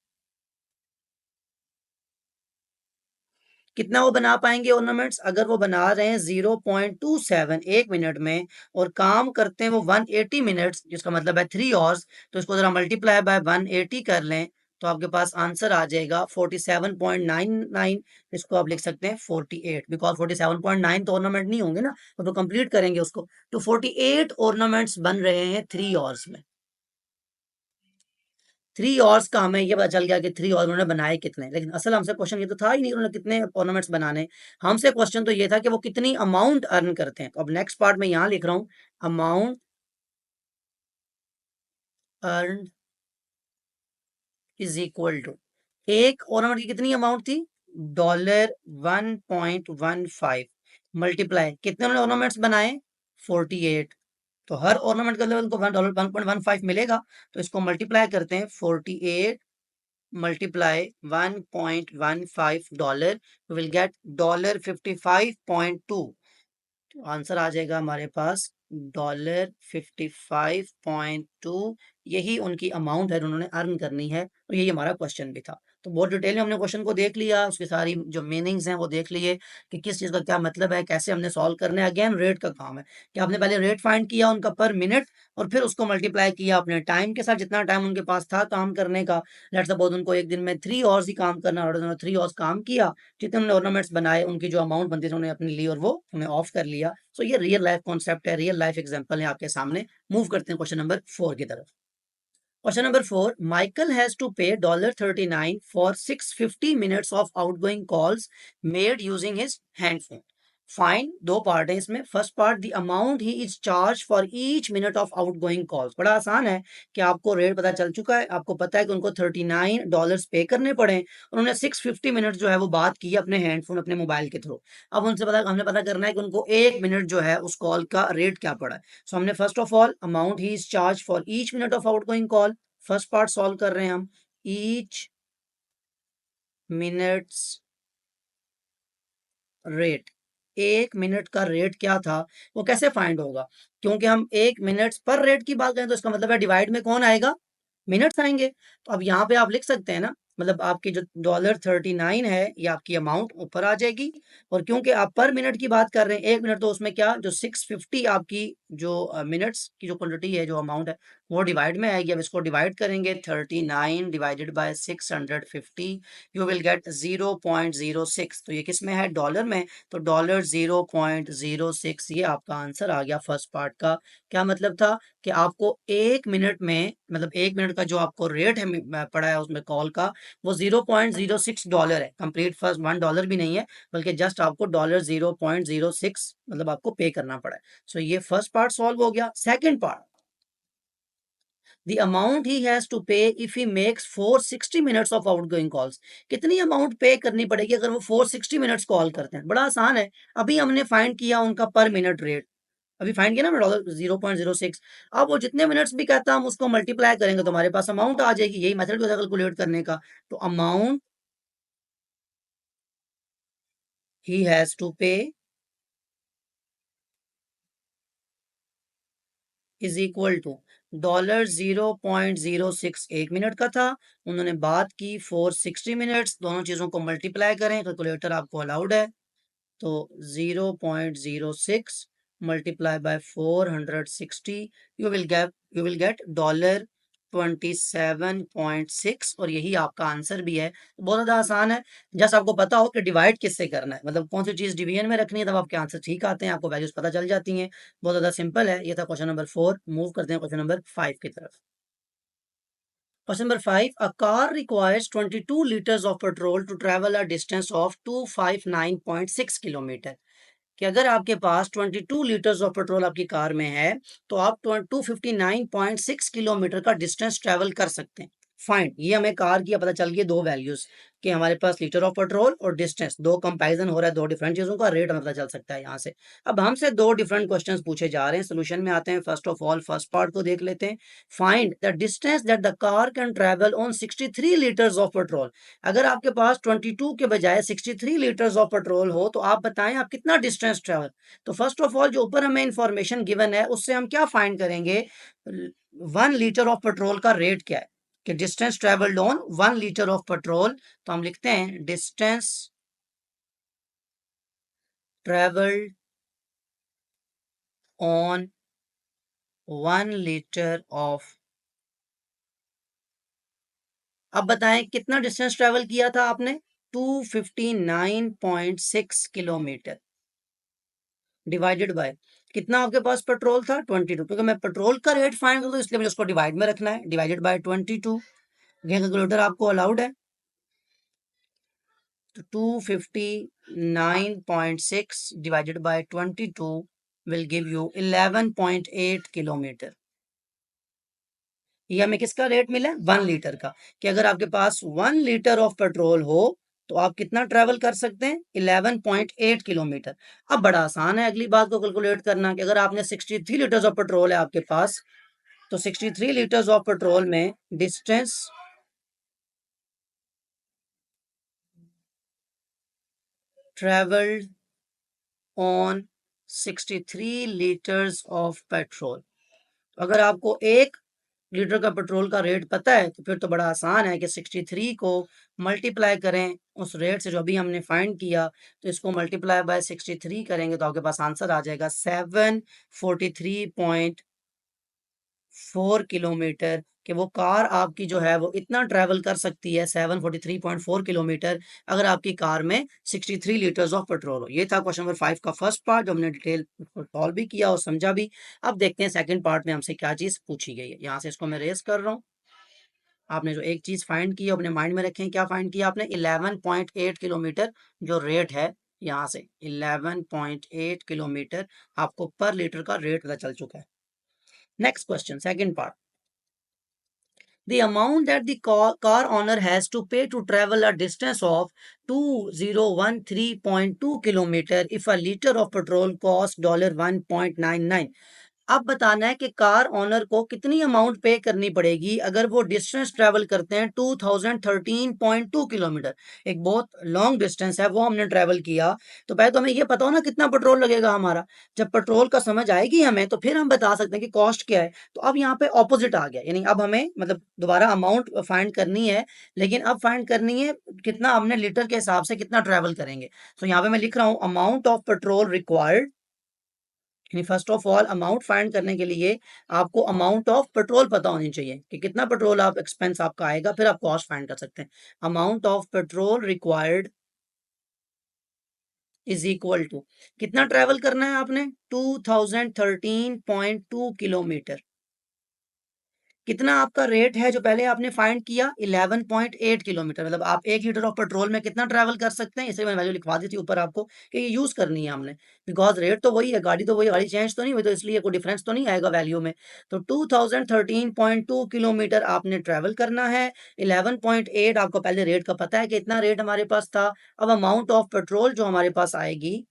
कितना वो बना पाएंगे ऑर्नामेंट्स, अगर वो बना रहे हैं 0.27 1 मिनट में, और काम करते हैं वो 180 मिनट्स, जिसका मतलब है 3 आवर्स, तो इसको जरा मल्टीप्लाई बाय 180 कर लें, तो आपके पास आंसर आ जाएगा 47.99, इसको आप लिख सकते हैं 48, बिकॉज 47.9 तो ऑर्नामेंट नहीं होंगे ना, तो कंप्लीट करेंगे उसको, तो 48 ऑर्नामेंट्स बन रहे हैं 3 आवर्स में। 3 आवर्स का हमें ये पता चल गया कि 3 आवर्स उन्होंने बनाए कितने, लेकिन असल हमसे क्वेश्चन ये तो था ही नहीं उन्होंने कितने ऑर्नामेंट्स बनाने, हमसे क्वेश्चन तो ये था कि वो कितनी अमाउंट अर्न करते हैं। तो अब नेक्स्ट पार्ट में यहाँ लिख रहा हूँ, amount earn is equal to, एक ऑर्नामेंट की कितनी अमाउंट थी, $1.15, मल्टीप्लाई कितने उन्होंने ऑर्नामेंट्स बनाए, 48, तो हर ऑर्नामेंट का लेवल को $1.15 मिलेगा, तो इसको मल्टीप्लाई करते हैं 48 multiply $1.15, we will get $55.2, तो आंसर आ जाएगा हमारे पास $55.2, यही उनकी अमाउंट है उन्होंने अर्न करनी है, और यही हमारा क्वेश्चन भी था। तो बहुत डिटेल में हमने क्वेश्चन को देख लिया, उसकी सारी जो मीनिंग्स हैं वो देख लिए कि किस चीज़ का क्या मतलब है, कैसे हमने सॉल्व करना है। अगेन रेट का काम है कि आपने पहले रेट फाइंड किया उनका पर मिनट, और फिर उसको मल्टीप्लाई किया अपने टाइम के साथ, जितना टाइम उनके पास था काम करने का। लेट्स सपोज उनको एक दिन में 3 आवर्स ही काम करना, और उन्होंने 3 आवर्स काम किया, जितने उन्होंने ऑर्नामेंट्स बनाए, उनकी जो अमाउंट बनती थी उन्होंने अपनी ली, और वो उन्हें ऑफ कर लिया। सो ये रियल लाइफ कॉन्सेप्ट है, रियल लाइफ एग्जांपल है आपके सामने। मूव करते हैं क्वेश्चन नंबर 4 की तरफ। Question number 4. Michael has to pay $39 for 650 minutes of outgoing calls made using his handphone. Find, दो पार्ट है इसमें। First part, the amount he is charge for each minute of outgoing calls. बड़ा आसान है कि आपको रेट पता चल चुका है, आपको पता है कि उनको $39 पे करने पड़े, उन्होंने 650 मिनट जो है वो बात की अपने हैंडफोन, अपने मोबाइल के थ्रू। अब उनसे पता, हमने पता करना है कि उनको 1 मिनट जो है उस कॉल का रेट क्या पड़ा है। सो हमने first of all amount he is charge for each minute of outgoing call, first part solve कर रहे हैं हम, ईच मिनट्स रेट, 1 मिनट का रेट क्या था, वो कैसे फाइंड होगा, क्योंकि हम 1 मिनट पर रेट की बात करें तो इसका मतलब है डिवाइड में कौन आएगा, मिनट्स आएंगे। तो अब यहाँ पे आप लिख सकते हैं ना, मतलब आपकी जो $39 है ये आपकी अमाउंट ऊपर आ जाएगी, और क्योंकि आप पर मिनट की बात कर रहे हैं 1 मिनट, तो उसमें क्या, जो 650 आपकी जो मिनट्स की जो क्वांटिटी है, जो अमाउंट है, वो डिवाइड में आएगी। अब इसको डिवाइड करेंगे, 39 divided by 650, you will get 0.06, तो ये किस में है, डॉलर में, तो $0.06, ये आपका आंसर आ गया फर्स्ट पार्ट का। क्या मतलब था कि आपको 1 मिनट में, मतलब 1 मिनट का जो आपको रेट है पड़ा है उसमें कॉल का, वो $0.06 है, कंप्लीट फर्स्ट $1 भी नहीं है, बल्कि जस्ट आपको $0.06 मतलब आपको पे करना पड़ा है। सो ये फर्स्ट पार्ट सॉल्व हो गया। Second part, the amount he has to pay if he makes 460 minutes of outgoing calls, कितनी अमाउंट पे करनी पड़ेगी अगर वो 460 मिनट्स कॉल करते हैं। बड़ा आसान है, अभी हमने फाइंड किया उनका पर मिनट रेट, अभी फाइंड किया ना $0.06, अब वो जितने मिनट्स भी कहता है हम उसको मल्टीप्लाई करेंगे तो हमारे पास अमाउंट आ जाएगी। यही मेथड भी होता है कैलकुलेट करने का। तो अमाउंट ही हैज टू पे इज इक्वल टू $0.06, 1 मिनट का था, उन्होंने बात की 460 मिनट्स, दोनों चीजों को मल्टीप्लाई करें, कैलकुलेटर आपको अलाउड है, तो 0.06 multiply by 460, you will get $27.6, और यही आपका आंसर भी है। तो बहुत ज़्यादा आसान है, जस्ट आपको पता हो कि डिवाइड किससे करना है, मतलब कौन सी चीज़ डिवीजन में रखनी है, तब आपके आंसर ठीक आते हैं, आपको वैल्यूज पता चल जाती हैं। बहुत ज़्यादा सिंपल है। ये था क्वेश्चन नंबर 4। मूव करते हैं क्वेश्चन नंबर 5 की तरफ। Question number 5. A car requires 22 liters of petrol to travel a distance of 259.6 kilometre, कि अगर आपके पास 22 लीटर्स ऑफ पेट्रोल आपकी कार में है, तो आप 259.6 किलोमीटर का डिस्टेंस ट्रेवल कर सकते हैं। फाइंड, ये हमें कार की पता चल गई दो वैल्यूज कि हमारे पास लीटर ऑफ पेट्रोल और डिस्टेंस, दो कंपैरिजन हो रहा है दो डिफरेंट चीजों का, रेट हमें पता चल सकता है यहाँ से। अब हमसे दो डिफरेंट क्वेश्चंस पूछे जा रहे हैं, सोल्यूशन में आते हैं। First of all first part को देख लेते हैं। Find the distance that the car can travel on 63 litres of petrol. अगर आपके पास 22 के बजाय 63 लीटर्स ऑफ पेट्रोल हो तो आप बताएं आप कितना डिस्टेंस ट्रेवल। तो फर्स्ट ऑफ ऑल जो ऊपर हमें इंफॉर्मेशन गिवन है उससे हम क्या फाइंड करेंगे, 1 लीटर ऑफ पेट्रोल का रेट क्या है, कि distance travelled on 1 litre of petrol. तो हम लिखते हैं distance travelled on 1 litre of. अब बताएं कितना डिस्टेंस ट्रेवल किया था आपने, 259.6 किलोमीटर, डिवाइडेड बाय कितना आपके पास पेट्रोल था 22, क्योंकि मैं पेट्रोल का रेट फाइंड करूँ तो इसलिए मुझे उसको डिवाइड में रखना है, डिवाइडेड बाय 22। ये कैलकुलेटर आपको अलाउड है। तो 259.6 divided by 22 will give you 11.8 kilometre. ये हमें किसका रेट मिला है, 1 लीटर का, कि अगर आपके पास 1 लीटर ऑफ पेट्रोल हो तो आप कितना ट्रेवल कर सकते हैं, 11.8 किलोमीटर। अब बड़ा आसान है अगली बात को कैलकुलेट करना, कि अगर आपने 63 लीटर्स ऑफ पेट्रोल है आपके पास, तो 63 लीटर्स ऑफ पेट्रोल में distance travelled on 63 litres of petrol. अगर आपको 1 लीटर का पेट्रोल का रेट पता है तो फिर तो बड़ा आसान है कि 63 को मल्टीप्लाई करें उस रेट से जो अभी हमने फाइंड किया, तो इसको मल्टीप्लाई बाय 63 करेंगे तो आपके पास आंसर आ जाएगा 743.4 किलोमीटर, कि वो कार आपकी जो है वो इतना ट्रैवल कर सकती है 743.4 किलोमीटर, अगर आपकी कार में 63 लीटर्स ऑफ पेट्रोल हो। ये था क्वेश्चन नंबर 5 का फर्स्ट पार्ट जो हमने डिटेल सॉल्व भी किया और समझा भी। अब देखते हैं सेकंड पार्ट में हमसे क्या चीज़ पूछी गई है। यहाँ से इसको मैं रेस कर रहा हूँ। आपने जो एक चीज़ फाइंड की अपने माइंड में रखें, क्या फाइंड किया आपने, 11.8 किलोमीटर जो रेट है, यहाँ से 11.8 किलोमीटर आपको पर लीटर का रेट पता चल चुका है। Next question second part, the amount that the car owner has to pay to travel a distance of 2013.2 kilometer if a liter of petrol costs $1.99। अब बताना है कि कार ओनर को कितनी अमाउंट पे करनी पड़ेगी अगर वो डिस्टेंस ट्रेवल करते हैं 2013.2 किलोमीटर। एक बहुत लॉन्ग डिस्टेंस है वो हमने ट्रेवल किया, तो पहले तो हमें ये पता हो ना कितना पेट्रोल लगेगा हमारा। जब पेट्रोल का समझ आएगी हमें तो फिर हम बता सकते हैं कि कॉस्ट क्या है। तो अब यहाँ पे ऑपोजिट आ गया, यानी अब हमें मतलब दोबारा अमाउंट फाइंड करनी है, लेकिन अब फाइंड करनी है कितना हमने लीटर के हिसाब से कितना ट्रेवल करेंगे। तो यहाँ पे मैं लिख रहा हूँ amount of petrol required. First of all amount find करने के लिए आपको अमाउंट ऑफ पेट्रोल पता होनी चाहिए कि कितना पेट्रोल आप एक्सपेंस आपका आएगा, फिर आप कॉस्ट फाइंड कर सकते हैं। Amount of petrol required is equal to कितना ट्रेवल करना है आपने, 2013.2 किलोमीटर। कितना आपका रेट है जो पहले आपने फाइंड किया, 11.8 किलोमीटर। मतलब आप 1 लीटर ऑफ पेट्रोल में कितना ट्रैवल कर सकते हैं, इसे मैंने वैल्यू लिखवा दी थी ऊपर आपको कि ये यूज करनी है हमने, बिकॉज रेट तो वही है, गाड़ी तो वही, गाड़ी चेंज तो नहीं हुई, तो इसलिए कोई डिफरेंस तो नहीं आएगा वैल्यू में। तो 2013.2 किलोमीटर आपने ट्रैवल करना है। 11.8 आपको पहले रेट का पता है कि इतना रेट हमारे पास था। अब अमाउंट ऑफ पेट्रोल जो हमारे पास आएगी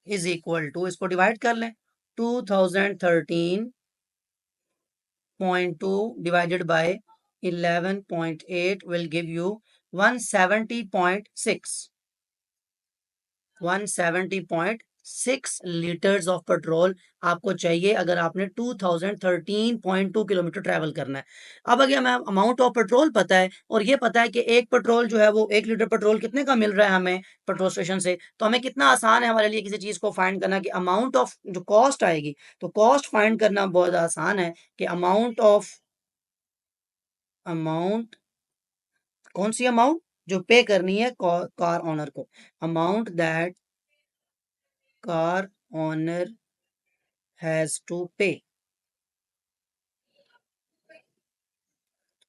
इज इक्वल टू, इसको डिवाइड कर लें, 2013.2 divided by 11.8 will give you 170.6, 170.6 litres of petrol आपको चाहिए अगर आपने 2013.2 किलोमीटर ट्रैवल करना है। अब अगर हमें अमाउंट ऑफ पेट्रोल पता है और ये पता है कि एक पेट्रोल जो है वो 1 लीटर पेट्रोल कितने का मिल रहा है हमें पेट्रोल स्टेशन से, तो हमें कितना आसान है हमारे लिए किसी चीज़ को फाइंड करना कि अमाउंट ऑफ जो कॉस्ट आएगी। तो कॉस्ट फाइंड करना बहुत आसान है कि अमाउंट कौन सी अमाउंट जो पे करनी है कार ओनर को, amount that car owner has to pay.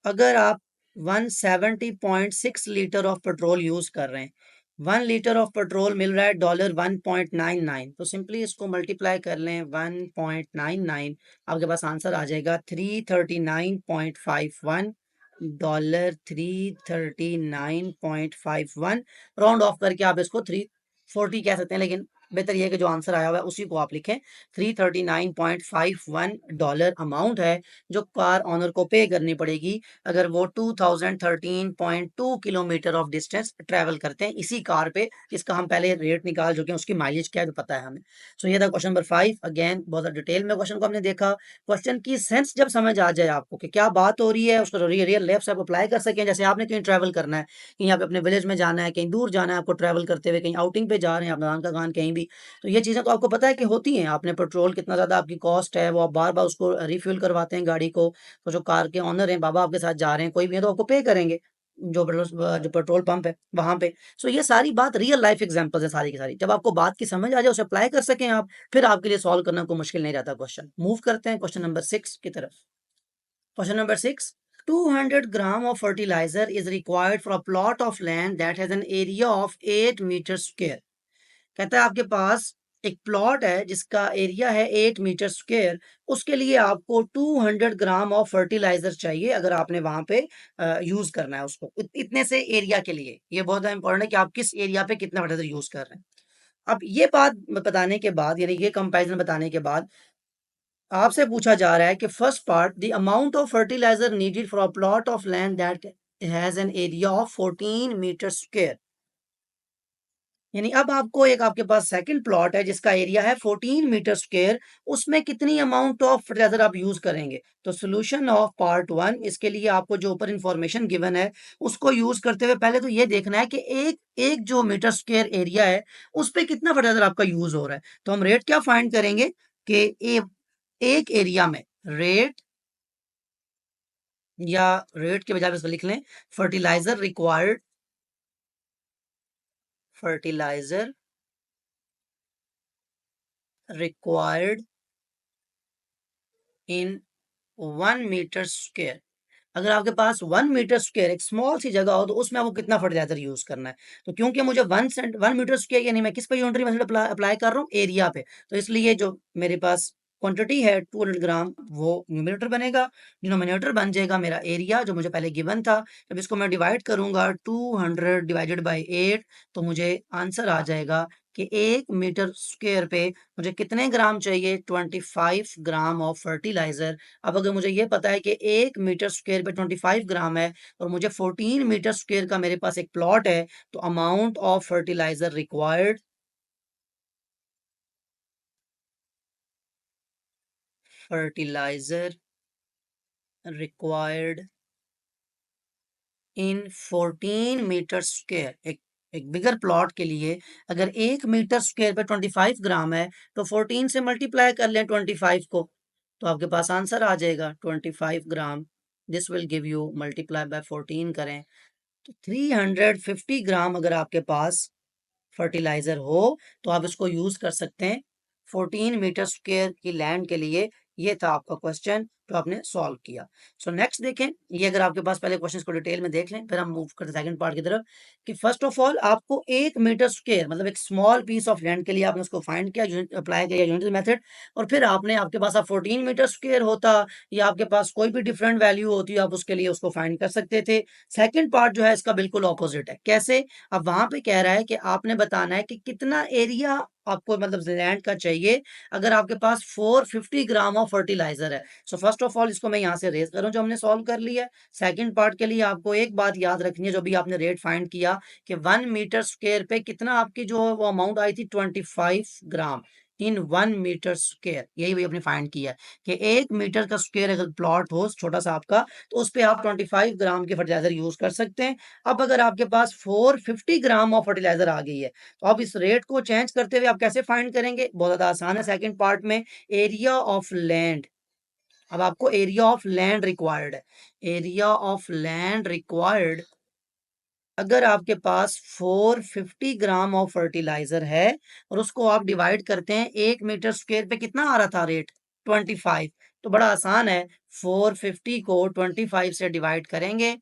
अगर आप 170.6 लीटर ऑफ पेट्रोल यूज कर रहे हैं 1 लीटर ऑफ पेट्रोल मिल रहा है $1.99, तो सिंपली इसको मल्टीप्लाई कर लें 1.99, आपके पास आंसर आ जाएगा 339.51 $339.51। राउंड ऑफ करके आप इसको 340 कह सकते हैं, लेकिन बेहतर यह है कि जो आंसर आया हुआ है उसी को आप लिखें। $339.51 अमाउंट है जो कार ऑनर को पे करनी पड़ेगी अगर वो 2013.2 किलोमीटर ऑफ डिस्टेंस ट्रैवल करते हैं इसी कार पे, जिसका हम पहले रेट निकाल चुके हैं, उसकी माइलेज क्या है तो पता है हमें। सो ये था क्वेश्चन नंबर 5। अगेन बहुत डिटेल में क्वेश्चन को हमने देखा। क्वेश्चन की सेंस जब समझ आ जाए आपको कि क्या बात हो रही है, उसको रियल लाइफ से आप अप्लाई कर सकें। जैसे आपने कहीं ट्रैवल करना है, कहीं आप अपने विलेज में जाना है, कहीं दूर जाना है आपको ट्रैवल करते हुए, कहीं आउटिंग पे जा रहे हैं आप नान का खान कहीं भी, तो ये चीज़ें तो आपको पता है कि होती हैं। आपने पेट्रोल कितना ज़्यादा आपकी कॉस्ट है वो आप बार बार उसको रिफ्यूल करवाते हैं गाड़ी को, तो जो कार के ओनर हैं बाबा आपके साथ जा रहे हैं कोई भी है तो आपको पे करेंगे जो पेट्रोल पंप है वहां पे। सो ये सारी बात रियल लाइफ एग्जांपल्स है सारी की सारी। जब आपको बात की समझ आ जाए उसे अप्लाई कर सकें आप, फिर आपके लिए सॉल्व करना कोई मुश्किल नहीं रहता क्वेश्चन। मूव करते हैं क्वेश्चन नंबर 6 की तरफ। Question number 6, 200 gram of fertilizer is required for a plot of land that has an area of 8 metre square. कहता है आपके पास एक प्लॉट है जिसका एरिया है 8 मीटर स्क्वायर, उसके लिए आपको 200 ग्राम ऑफ फर्टिलाइजर चाहिए अगर आपने वहां पे यूज करना है उसको इतने से एरिया के लिए। ये बहुत इंपॉर्टेंट है कि आप किस एरिया पे कितना फर्टिलाइजर यूज कर रहे हैं। अब ये बात बताने के बाद, यानी ये कंपैरिजन बताने के बाद आपसे पूछा जा रहा है कि first part, the amount of fertiliser needed for a plot of land that has an area of 14 metre square. यानी अब आपको एक आपके पास सेकंड प्लॉट है जिसका एरिया है 14 मीटर स्क्वायर, उसमें कितनी अमाउंट ऑफ फर्टिलाइजर आप यूज करेंगे। तो सोल्यूशन ऑफ पार्ट 1, इसके लिए आपको जो ऊपर इंफॉर्मेशन गिवन है उसको यूज करते हुए पहले तो ये देखना है कि एक एक जो मीटर स्क्वायर एरिया है उस पे कितना फर्टिलाइजर आपका यूज हो रहा है। तो हम रेट क्या फाइंड करेंगे कि एक एरिया में रेट, या रेट के बजाय इसको लिख लें fertiliser required, fertiliser required in 1 metre square. अगर आपके पास 1 मीटर स्क्वायर एक स्मॉल सी जगह हो तो उसमें आपको कितना फर्टिलाइजर यूज करना है। तो क्योंकि मुझे 1 मीटर स्क्वायर, यानी मैं किस पे यूनिटरी मेथड अप्लाई कर रहा हूँ, एरिया पे, तो इसलिए जो मेरे पास क्वांटिटी है 200 ग्राम वो न्यूमरेटर बनेगा, डिनोमिनेटर बन जाएगा मेरा एरिया जो मुझे पहले गिवन था। जब इसको मैं डिवाइड करूंगा 200 डिवाइडेड बाई 8, तो मुझे आंसर आ जाएगा कि 1 मीटर स्क्वायर पे मुझे कितने ग्राम चाहिए, 25 ग्राम ऑफ फर्टिलाइजर। अब अगर मुझे ये पता है कि 1 मीटर स्क्वायर पे 25 ग्राम है और मुझे 14 मीटर स्क्वायर का मेरे पास एक प्लॉट है, तो amount of fertiliser required, fertiliser required in 14 metre square, एक बिगर प्लॉट के लिए अगर 1 मीटर स्क्वायर पे 25 ग्राम है तो 14 से मल्टीप्लाई कर लें 25 को, तो आपके पास आंसर आ जाएगा 25 gram. This will give you, multiply by 14 करें तो 350 ग्राम अगर आपके पास फर्टिलाइजर हो तो आप इसको यूज कर सकते हैं 14 मीटर स्क्वायर की लैंड के लिए। ये था आपका क्वेश्चन जो आपने सॉल्व किया। सो नेक्स्ट देखें, ये अगर आपके पास पहले क्वेश्चन को डिटेल में देख लें फिर हम मूव करते हैं सेकंड पार्ट की तरफ। कि फर्स्ट ऑफ ऑल आपको 1 मीटर स्क्वायर मतलब एक स्मॉल पीस ऑफ लैंड के लिए आपने उसको फाइंड किया, यूनिट अप्लाई किया यूनिट मेथड, और फिर आपने आपके पास 14 मीटर स्क्वायर होता या आपके पास कोई भी डिफरेंट वैल्यू होती आप उसके लिए उसको फाइंड कर सकते थे। सेकंड पार्ट जो है इसका बिल्कुल ऑपोजिट है। कैसे? अब वहां पे कह रहा है कि आपने बताना है कि कितना एरिया आपको मतलब लैंड का चाहिए अगर आपके पास 450 ग्राम ऑफ फर्टिलाइजर है। सो फर्स्ट ऑफ ऑल इसको मैं यहाँ से रेज करूँ जो हमने सॉल्व कर लिया है। सेकंड पार्ट के लिए आपको एक बात याद रखनी है, जो भी आपने रेट फाइंड किया कि 1 मीटर स्क्वायर पे कितना आपकी जो वो अमाउंट आई थी 25 ग्राम इन 1 मीटर स्क्वायर, यही भी आपने फाइंड किया है कि 1 मीटर का स्क्वायर अगर प्लॉट हो छोटा सा आपका तो उस पर आप 25 ग्राम के फर्टिलाइजर यूज कर सकते हैं। अब अगर आपके पास 450 ग्राम ऑफ फर्टिलाइजर आ गई है तो अब इस रेट को चेंज करते हुए आप कैसे फाइंड करेंगे, बहुत ज्यादा आसान है। सेकंड पार्ट में एरिया ऑफ लैंड, अब आपको एरिया ऑफ लैंड रिक्वायर्ड है। एरिया ऑफ लैंड रिक्वायर्ड, अगर आपके पास 450 ग्राम ऑफ फर्टिलाइजर है और उसको आप डिवाइड करते हैं 1 मीटर स्क्वायर पे, कितना आ रहा था रेट 25, तो बड़ा आसान है 450 को 25 से डिवाइड करेंगे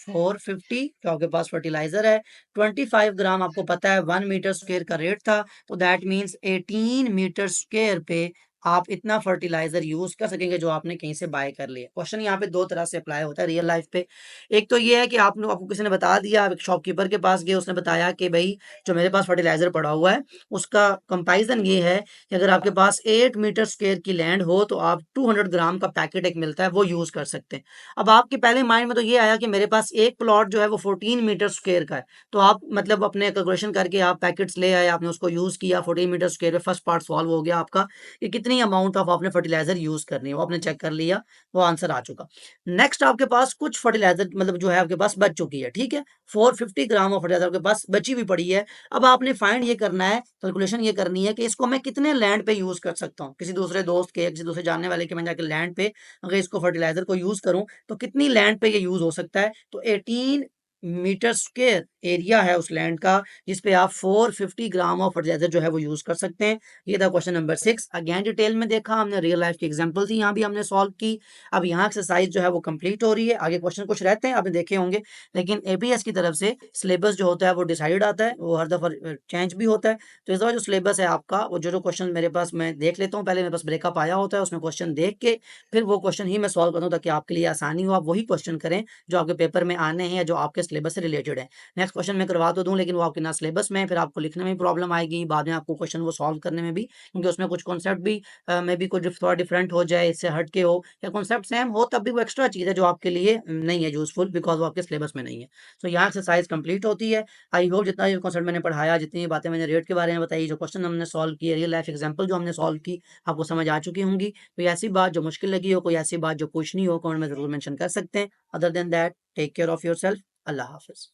450 जो आपके पास फर्टिलाइजर है, 25 ग्राम आपको पता है 1 मीटर स्क्वायर का रेट था, तो दैट मीन्स 18 मीटर स्क्वायर पे आप इतना फर्टिलाइजर यूज कर सकेंगे जो आपने कहीं से बाय कर लिया। क्वेश्चन यहाँ पे दो तरह से अप्लाई होता है रियल लाइफ पे। एक तो ये है कि आप लोग, आपको किसी ने बता दिया, आप एक शॉपकीपर के पास गए, उसने बताया कि भाई जो मेरे पास फर्टिलाइजर पड़ा हुआ है उसका कंपैरिजन ये है कि अगर आपके पास 8 मीटर स्क्वायर की लैंड हो तो आप 200 ग्राम का पैकेट एक मिलता है वो यूज कर सकते हैं। अब आपके पहले माइंड में तो ये आया कि मेरे पास एक प्लॉट जो है वो 14 मीटर स्क्वायर का है, तो आप मतलब अपने कैलकुलेशन करके आप पैकेट्स ले आए, आपने उसको यूज किया, 14 मीटर स्क्वायर में फर्स्ट पार्ट सॉल्व हो गया आपका कि कितनी अमाउंट ऑफ आपने फर्टिलाइजर यूज करनी है, वो आपने चेक कर लिया, वो आंसर आ चुका। नेक्स्ट आपके पास कुछ फर्टिलाइजर मतलब जो है आपके पास बच चुकी है, ठीक है, 450 ग्राम ऑफ फर्टिलाइजर आपके पास बची हुई पड़ी है। अब आपने फाइंड ये करना है, कैलकुलेशन ये करनी है कि इसको मैं कितने लैंड पे यूज कर सकता हूँ, किसी दूसरे दोस्त के, किसी दूसरे जानने वाले के मैं जाकर लैंड पे अगर इसको फर्टिलाइजर को यूज करूं तो कितनी लैंड पे ये यूज हो सकता है। तो 18 मीटर स्क्वायर एरिया है उस लैंड का जिसपे आप 450 ग्राम ऑफ फर्टिलाइजर जो है वो यूज कर सकते हैं। ये था क्वेश्चन नंबर 6। अगेन डिटेल में देखा हमने, रियल लाइफ की एग्जांपल थी, यहाँ भी हमने सॉल्व की। अब यहाँ एक्सरसाइज जो है वो कंप्लीट हो रही है, आगे क्वेश्चन कुछ रहते हैं आपने देखे होंगे, लेकिन एपीएस की तरफ से सिलेबस जो होता है वो डिसाइड आता है, वो हर दफा चेंज भी होता है। तो इस दफा जो सिलेबस है आपका, वो जो क्वेश्चन मेरे पास मैं देख लेता हूँ, पहले मेरे पास ब्रेकअप आया होता है, उसमें क्वेश्चन देख के फिर वो क्वेश्चन ही मैं सॉल्व करता हूँ ताकि आपके लिए आसानी हो, आप वही क्वेश्चन करें जो आपके पेपर में आने हैं या जो आपके सिलेबस से रिलेटेड है। नेक्स्ट क्वेश्चन मैं करवा तो दूं लेकिन वो आपके ना सिलेबस में है, फिर आपको लिखने में भी प्रॉब्लम आएगी, बाद में आपको क्वेश्चन वो सॉल्व करने में भी, क्योंकि उसमें कुछ कॉन्सेप्ट भी मे बी कुछ थोड़ा डिफरेंट हो जाए, इससे हट के हो, या कॉन्सेप्ट सेम हो तब भी वो एक्स्ट्रा चीज़ है जो आपके लिए नहीं है यूजफुल, बिकॉज वो आपके सिलेबस में नहीं है। तो यहाँ एक्सरसाइज कंप्लीट होती है। आई होप जितना ये कॉन्सेप्ट मैंने पढ़ाया, जितनी बातें मैंने रेट के बारे में बताई, जो क्वेश्चन हमने सॉल्व किए, रियल लाइफ एग्जाम्पल जो हमने सॉल्व की, आपको समझ आ चुकी होंगी। कोई ऐसी बात जो मुश्किल लगी हो, कोई ऐसी बात जो पूछनी हो, कमेंट में जरूर मेंशन कर सकते हैं। Other than that, take care of yourself. अल्लाह हाफिज।